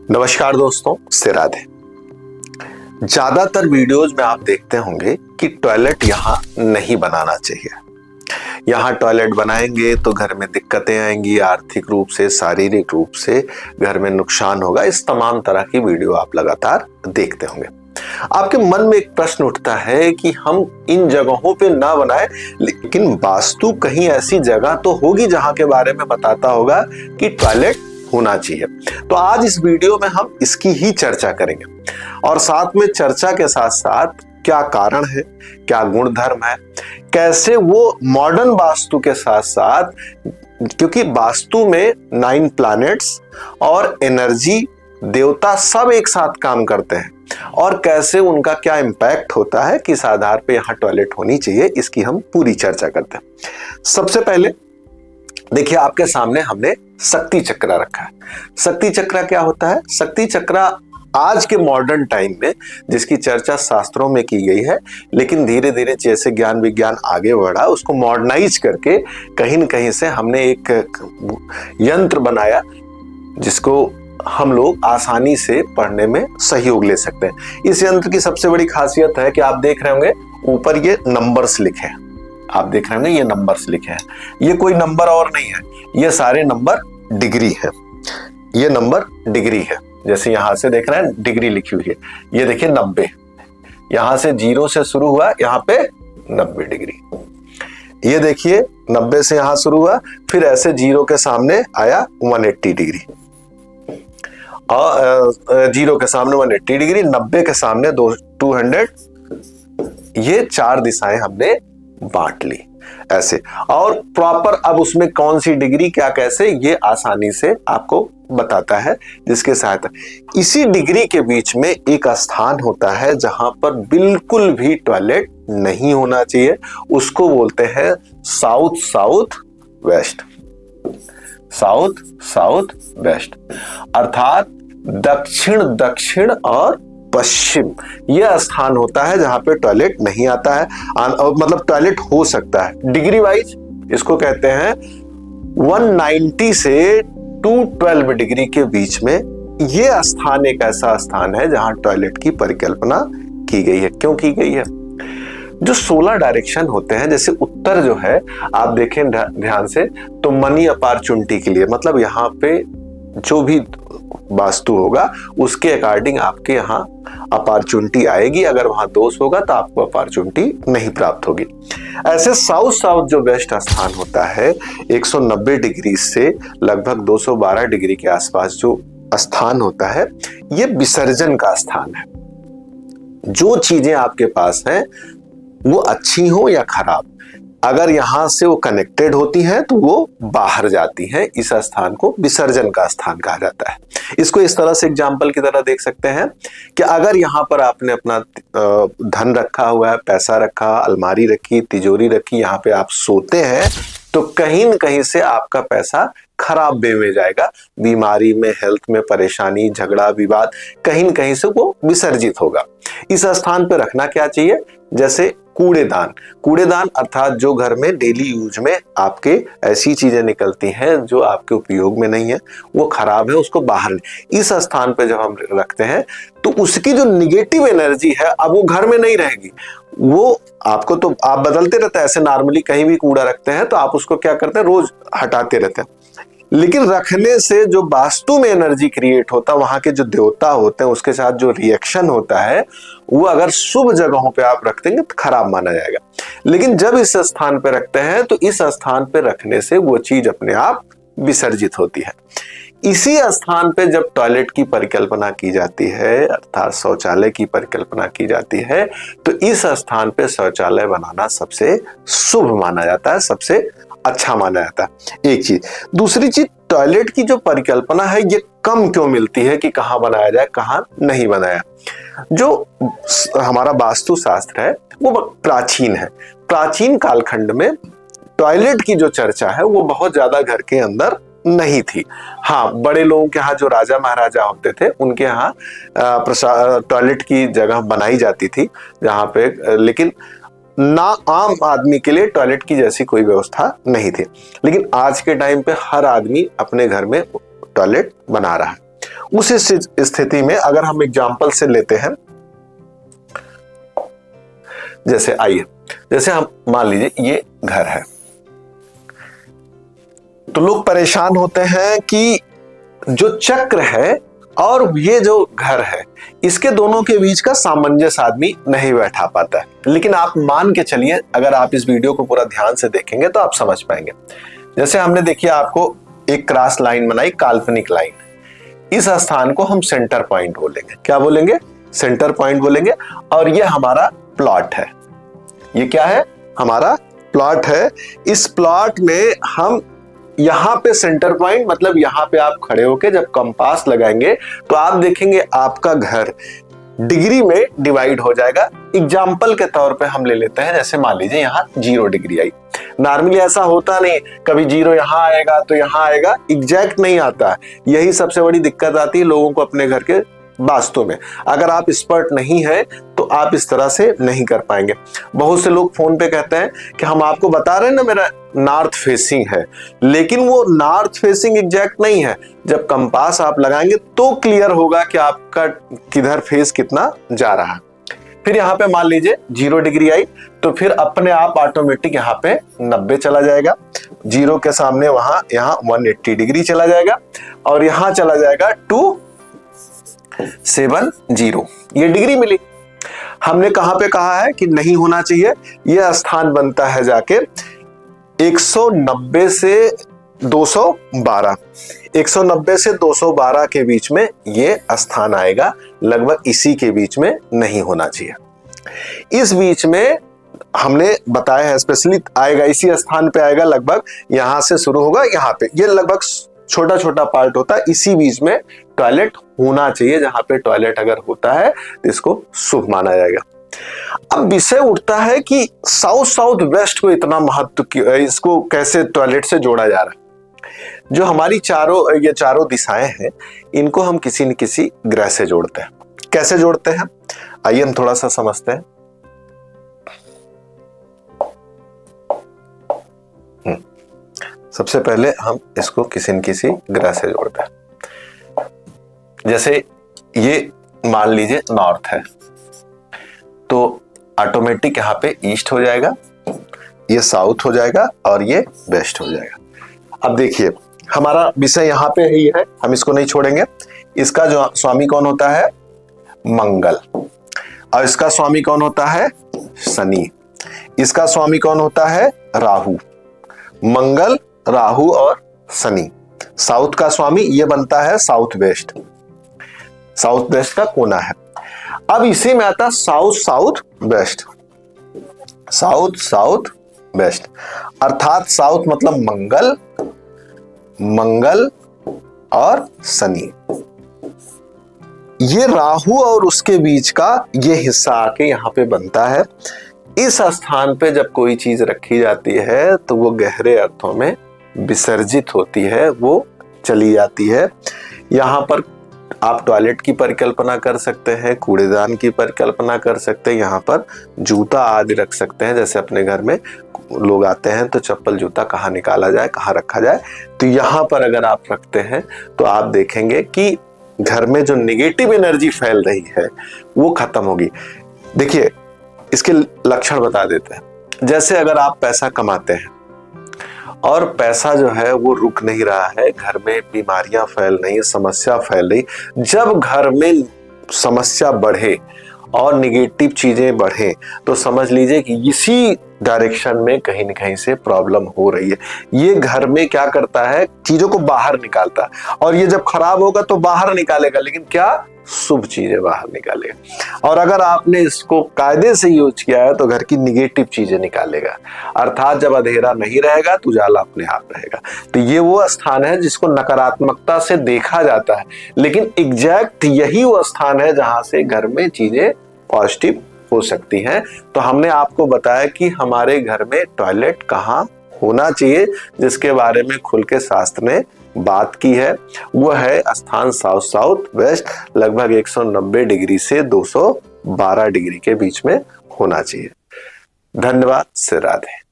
नमस्कार दोस्तों, से राधे। ज्यादातर वीडियोज में आप देखते होंगे कि टॉयलेट यहाँ नहीं बनाना चाहिए। यहाँ टॉयलेट बनाएंगे तो घर में दिक्कतें आएंगी, आर्थिक रूप से, शारीरिक रूप से घर में नुकसान होगा। इस तमाम तरह की वीडियो आप लगातार देखते होंगे। आपके मन में एक प्रश्न उठता है कि हम इन जगहों पे ना बनाए, लेकिन वास्तु कहीं ऐसी जगह तो होगी जहां के बारे में बताता होगा कि टॉयलेट होना चाहिए। तो आज इस वीडियो में हम इसकी ही चर्चा करेंगे और साथ में चर्चा के साथ साथ क्या कारण है, क्या गुणधर्म है, कैसे वो मॉडर्न वास्तु के साथ साथ, क्योंकि वास्तु में 9 प्लैनेट्स और एनर्जी देवता सब एक साथ काम करते हैं और कैसे उनका क्या इंपैक्ट होता है, किस आधार पे यहाँ टॉयलेट होनी चाहिए, इसकी हम पूरी चर्चा करते हैं। सबसे पहले देखिए, आपके सामने हमने शक्ति चक्र रखा है। शक्ति चक्र क्या होता है? शक्ति चक्र आज के मॉडर्न टाइम में जिसकी चर्चा शास्त्रों में की गई है, लेकिन धीरे धीरे जैसे ज्ञान विज्ञान आगे बढ़ा, उसको मॉडर्नाइज करके कहीं न कहीं से हमने एक यंत्र बनाया जिसको हम लोग आसानी से पढ़ने में सहयोग ले सकते हैं। इस यंत्र की सबसे बड़ी खासियत है कि आप देख रहे होंगे ऊपर ये नंबर्स लिखे हैं। आप देख रहे होंगे ये नंबर्स लिखे हैं। ये कोई नंबर और नहीं है, ये सारे नंबर डिग्री है। ये नंबर डिग्री है। जैसे यहां से देख रहे हैं डिग्री लिखी हुई है। ये देखिए 90, यहां से 0 से शुरू हुआ, यहाँ पे 90 डिग्री। ये देखिए 90 से यहां शुरू हुआ, फिर ऐसे 0 के सामने आया 180 डिग्री, और 0 के सामने 180 डिग्री, 90 के सामने 200। ये 4 दिशाएं हमने बांट ली ऐसे। और प्रॉपर अब उसमें कौन सी डिग्री क्या कैसे, ये आसानी से आपको बताता है, जिसके सहायता इसी डिग्री के बीच में एक स्थान होता है जहां पर बिल्कुल भी टॉयलेट नहीं होना चाहिए। उसको बोलते हैं south south west. South south west अर्थात दक्षिण दक्षिण और पश्चिम, यह स्थान होता है जहां पे टॉयलेट नहीं आता है, मतलब टॉयलेट हो सकता है। डिग्री वाइज इसको कहते हैं 190 से 212 डिग्री के बीच में यह स्थान एक ऐसा स्थान है जहां टॉयलेट की परिकल्पना की गई है। क्यों की गई है? जो 16 डायरेक्शन होते हैं, जैसे उत्तर जो है आप देखें ध्यान से, तो मनी अपॉर्चुनिटी के लिए, मतलब यहाँ पे जो भी वास्तु होगा उसके अकॉर्डिंग आपके यहाँ अपॉर्चुनिटी आएगी। अगर वहां दोष होगा तो आपको अपॉर्चुनिटी नहीं प्राप्त होगी। ऐसे साउथ साउथ जो वेस्ट स्थान होता है 190 डिग्री से लगभग 212 डिग्री के आसपास जो स्थान होता है, ये विसर्जन का स्थान है। जो चीजें आपके पास हैं वो अच्छी हो या खराब, अगर यहां से वो कनेक्टेड होती हैं तो वो बाहर जाती हैं। इस स्थान को विसर्जन का स्थान कहा जाता है। इसको इस तरह से एग्जाम्पल की तरह देख सकते हैं कि अगर यहां पर आपने अपना धन रखा हुआ है, पैसा रखा, अलमारी रखी, तिजोरी रखी, यहाँ पे आप सोते हैं, तो कहीं न कहीं से आपका पैसा खराब वे में जाएगा। बीमारी में, हेल्थ में परेशानी, झगड़ा, विवाद, कहीं न कहीं से वो विसर्जित होगा। इस स्थान पे रखना क्या चाहिए? जैसे कूड़ेदान। कूड़ेदान अर्थात जो घर में डेली यूज में आपके ऐसी चीजें निकलती हैं जो आपके उपयोग में नहीं है, वो खराब है, उसको बाहर इस स्थान पे जब हम रखते हैं तो उसकी जो निगेटिव एनर्जी है अब वो घर में नहीं रहेगी। वो आपको, तो आप बदलते रहते हैं, ऐसे नॉर्मली कहीं भी कूड़ा रखते हैं तो आप उसको क्या करते हैं, रोज हटाते रहते हैं। लेकिन रखने से जो वास्तु में एनर्जी क्रिएट होता है, वहां के जो देवता होते हैं उसके साथ जो रिएक्शन होता है, वो अगर शुभ जगहों पे आप रख देंगे तो खराब माना जाएगा। लेकिन जब इस स्थान पे रखते हैं तो इस स्थान पे रखने से वो चीज अपने आप विसर्जित होती है। इसी स्थान पे जब टॉयलेट की परिकल्पना की जाती है, अर्थात शौचालय की परिकल्पना की जाती है, तो इस स्थान पे शौचालय बनाना सबसे शुभ माना जाता है, सबसे अच्छा माना जाता है। एक चीज। दूसरी चीज, टॉयलेट की जो परिकल्पना है ये कम क्यों मिलती है कि कहाँ बनाया जाए, कहाँ नहीं बनाया। जो हमारा वास्तु शास्त्र है वो प्राचीन है। प्राचीन कालखंड में टॉयलेट की जो चर्चा है वो बहुत ज्यादा घर के अंदर नहीं थी। हाँ, बड़े लोगों के यहाँ जो राजा महाराजा होते थे उनके यहाँ टॉयलेट की जगह बनाई जाती थी जहाँ पे, लेकिन ना आम आदमी के लिए टॉयलेट की जैसी कोई व्यवस्था नहीं थी। लेकिन आज के टाइम पे हर आदमी अपने घर में टॉयलेट बना रहा है। उस स्थिति में अगर हम एग्जाम्पल से लेते हैं, जैसे आइए, जैसे हम मान लीजिए ये घर है, तो लोग परेशान होते हैं कि जो चक्र है और ये जो घर है, इसके दोनों के बीच का सामंजस्य आदमी नहीं बैठा पाता है। लेकिन आप मान के चलिए, अगर आप इस वीडियो को पूरा ध्यान से देखेंगे तो आप समझ पाएंगे। जैसे हमने देखिए आपको एक क्रॉस लाइन बनाई, काल्पनिक लाइन, इस स्थान को हम सेंटर पॉइंट बोलेंगे। क्या बोलेंगे? सेंटर पॉइंट बोलेंगे। और ये हमारा प्लॉट है। ये क्या है? हमारा प्लॉट है। इस प्लॉट में हम यहां पे सेंटर पॉइंट, मतलब यहां पे आप खड़े होके जब कंपास लगाएंगे तो आप देखेंगे आपका घर डिग्री में डिवाइड हो जाएगा। एग्जाम्पल के तौर पे हम ले लेते हैं, जैसे मान लीजिए यहां 0 डिग्री आई। नॉर्मली ऐसा होता नहीं, कभी 0 यहां आएगा तो यहां आएगा, एग्जैक्ट नहीं आता है। यही सबसे बड़ी दिक्कत आती है लोगों को अपने घर के वास्तु में। अगर आप एक्सपर्ट नहीं है तो आप इस तरह से नहीं कर पाएंगे। बहुत से लोग फोन पे कहते हैं कि हम आपको बता रहे हैं ना मेरा नॉर्थ फेसिंग है, लेकिन वो नॉर्थ फेसिंग एग्जैक्ट नहीं है। जब कंपास आप लगाएंगे तो क्लियर होगा कि आपका किधर फेस कितना जा रहा है। फिर यहाँ पे मान लीजिए 0 डिग्री आई तो फिर अपने आप ऑटोमेटिक यहाँ पे 90 चला जाएगा। 0 के सामने वहां यहाँ 180 डिग्री चला जाएगा और यहाँ चला जाएगा 270। ये डिग्री मिली। हमने कहां पे कहा है कि नहीं होना चाहिए? यह स्थान बनता है जाके 190 से 212, 190 से 212 के बीच में ये स्थान आएगा। लगभग इसी के बीच में नहीं होना चाहिए। इस बीच में हमने बताया है स्पेशली आएगा, इसी स्थान पे आएगा। लगभग यहां से शुरू होगा, यहाँ पे ये लगभग छोटा छोटा पार्ट होता है। इसी बीच में टॉयलेट होना चाहिए। जहां पे टॉयलेट अगर होता है तो इसको शुभ माना जाएगा। अब विषय उठता है कि साउथ साउथ वेस्ट को इतना महत्व, इसको कैसे टॉयलेट से जोड़ा जा रहा है? जो हमारी ये चारों दिशाएं हैं, इनको हम किसी न किसी ग्रह से जोड़ते हैं। कैसे जोड़ते हैं? आइए हम थोड़ा सा समझते हैं। सबसे पहले हम इसको किसी न किसी ग्रह से जोड़ते हैं। जैसे ये मान लीजिए नॉर्थ है, तो ऑटोमेटिक यहाँ पे ईस्ट हो जाएगा, ये साउथ हो जाएगा और ये वेस्ट हो जाएगा। अब देखिए हमारा विषय यहाँ पे ही है, हम इसको नहीं छोड़ेंगे। इसका जो स्वामी कौन होता है? मंगल। और इसका स्वामी कौन होता है? शनि। इसका स्वामी कौन होता है? राहु। मंगल, राहु और शनि। साउथ का स्वामी ये बनता है साउथ वेस्ट। साउथ वेस्ट का कोना है। अब इसी में आता south south west. South south west अर्थात साउथ मतलब मंगल, मंगल और शनि। ये राहु और उसके बीच का ये हिस्सा आके यहां पे बनता है। इस स्थान पे जब कोई चीज रखी जाती है तो वो गहरे अर्थों में विसर्जित होती है, वो चली जाती है। यहाँ पर आप टॉयलेट की परिकल्पना कर सकते हैं, कूड़ेदान की परिकल्पना कर सकते हैं, यहाँ पर जूता आदि रख सकते हैं। जैसे अपने घर में लोग आते हैं तो चप्पल जूता कहाँ निकाला जाए, कहाँ रखा जाए, तो यहाँ पर अगर आप रखते हैं तो आप देखेंगे कि घर में जो नेगेटिव एनर्जी फैल रही है वो खत्म होगी। देखिए इसके लक्षण बता देते हैं। जैसे अगर आप पैसा कमाते हैं और पैसा जो है वो रुक नहीं रहा है, घर में बीमारियां फैल रही, समस्या फैल रही। जब घर में समस्या बढ़े और निगेटिव चीजें बढ़े तो समझ लीजिए कि इसी डायरेक्शन में कहीं न कहीं से प्रॉब्लम हो रही है। ये घर में क्या करता है? चीजों को बाहर निकालता है, और ये जब खराब होगा तो बाहर निकालेगा, लेकिन क्या? शुभ चीजें बाहर निकालेगा। और अगर आपने इसको कायदे से यूज किया है तो घर की निगेटिव चीजें निकालेगा। अर्थात जब अंधेरा नहीं रहेगा तो उजाला अपने आप रहेगा। तो ये वो स्थान है जिसको नकारात्मकता से देखा जाता है, लेकिन एग्जैक्ट यही वो स्थान है जहां से घर में चीजें पॉजिटिव हो सकती हैं। तो हमने आपको बताया कि हमारे घर में टॉयलेट कहाँ होना चाहिए, जिसके बारे में खुल के शास्त्र ने बात की है। वो है स्थान साउथ साउथ वेस्ट, लगभग 190 डिग्री से 212 डिग्री के बीच में होना चाहिए। धन्यवाद। से राधे।